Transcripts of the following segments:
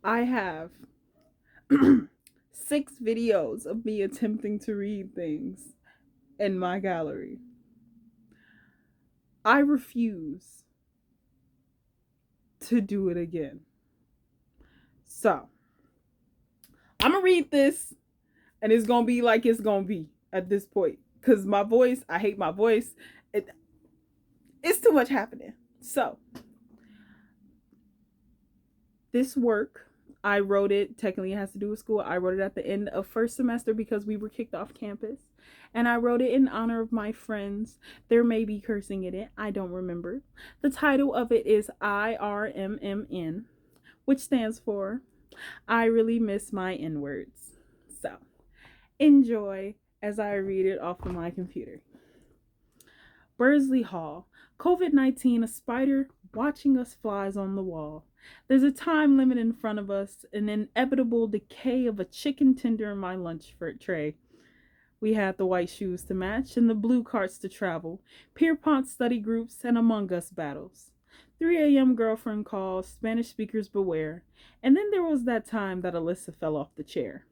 I have 6 videos of me attempting to read things in my gallery. I refuse to do it again. So, I'm going to read this and it's going to be like it's going to be at this point. Because my voice, I hate my voice. It, it's too much happening. So, this work, I wrote it, technically it has to do with school. I wrote it at the end of first semester because we were kicked off campus. And I wrote it in honor of my friends. There may be cursing in it. I don't remember. The title of it is IRMMN, which stands for I Really Miss My N Words. So enjoy as I read it off of my computer. Bursley Hall. COVID-19, a spider watching us flies on the wall. There's a time limit in front of us, an inevitable decay of a chicken tender in my lunch tray. We had the white shoes to match and the blue carts to travel, Pierpont study groups, and Among Us battles. 3 a.m. girlfriend calls, Spanish speakers beware. And then there was that time that Alyssa fell off the chair.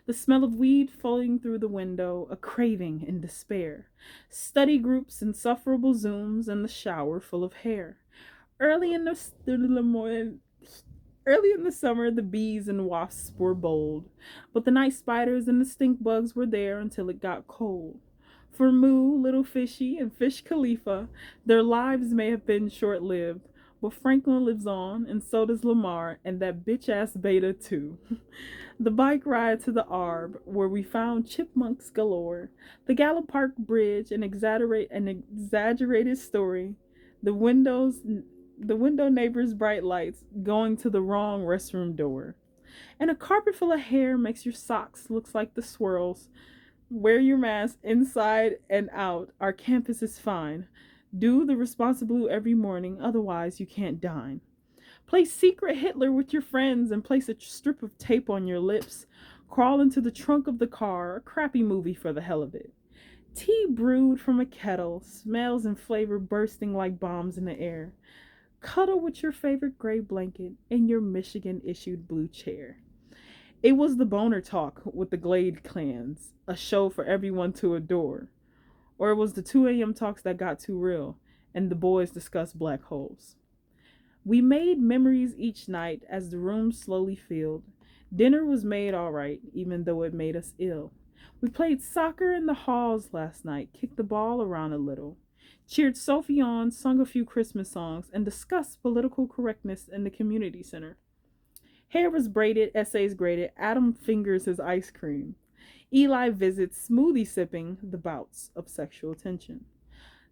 The smell of weed floating through the window, a craving and despair. Study groups, insufferable Zooms, and the shower full of hair. Early in the morning, Early in the summer, the bees and wasps were bold, but the night spiders and the stink bugs were there until it got cold. For Moo, Little Fishy, and Fish Khalifa, their lives may have been short lived, but Franklin lives on, and so does Lamar, and that bitch ass Beta too. The bike ride to the Arb, where we found chipmunks galore, the Gallup Park Bridge, an exaggerated story, the windows the window neighbor's bright lights going to the wrong restroom door. And a carpet full of hair makes your socks look like the swirls. Wear your mask inside and out. Our campus is fine. Do the responsible every morning, otherwise you can't dine. Play secret Hitler with your friends and place a strip of tape on your lips. Crawl into the trunk of the car, a crappy movie for the hell of it. Tea brewed from a kettle, smells and flavor bursting like bombs in the air. Cuddle with your favorite gray blanket in your Michigan issued blue chair. It was the boner talk with the Glade clans, a show for everyone to adore. Or it was the 2 a.m. talks that got too real, and the boys discussed black holes. We made memories each night as the room slowly filled. Dinner was made all right, even though it made us ill. We played soccer in the halls last night, kicked the ball around a little, cheered Sophie on, sung a few Christmas songs, and discussed political correctness in the community center. Hair was braided, essays graded, Adam fingers his ice cream. Eli visits, smoothie sipping, the bouts of sexual tension.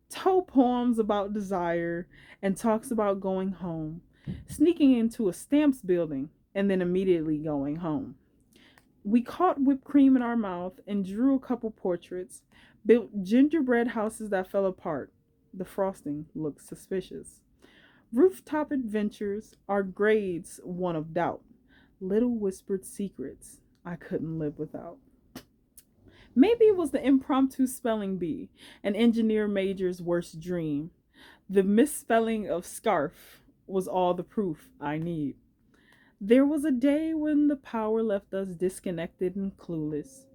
Toe poems about desire and talks about going home, sneaking into a stamps building, and then immediately going home. We caught whipped cream in our mouth and drew a couple portraits, built gingerbread houses that fell apart. The frosting looked suspicious. Rooftop adventures, our grades one of doubt. Little whispered secrets I couldn't live without. Maybe it was the impromptu spelling bee, an engineer major's worst dream. The misspelling of scarf was all the proof I need. There was a day when the power left us disconnected and clueless,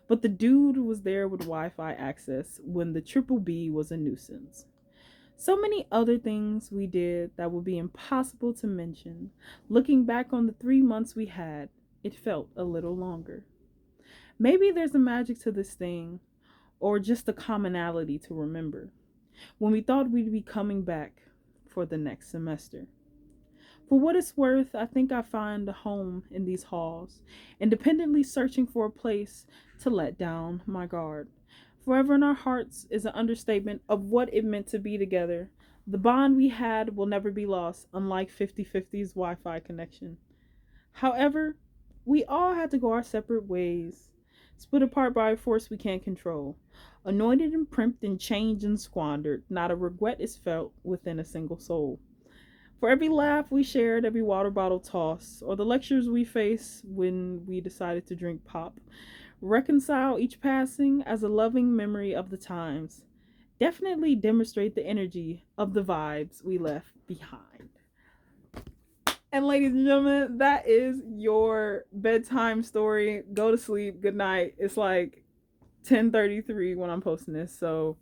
but the dude was there with Wi Fi access when the triple B was a nuisance. So many other things we did that would be impossible to mention. Looking back on the 3 months we had, it felt a little longer. Maybe there's a magic to this thing, or just a commonality to remember, when we thought we'd be coming back for the next semester. For what it's worth, I think I find a home in these halls, independently searching for a place to let down my guard. Forever in our hearts is an understatement of what it meant to be together. The bond we had will never be lost, unlike 50/50's Wi Fi connection. However, we all had to go our separate ways, split apart by a force we can't control. Anointed and primped and changed and squandered, not a regret is felt within a single soul. For every laugh we shared, every water bottle toss, or the lectures we faced when we decided to drink pop, reconcile each passing as a loving memory of the times. Definitely demonstrate the energy of the vibes we left behind. And ladies and gentlemen, that is your bedtime story. Go to sleep. Good night. It's like 10:33 when I'm posting this. So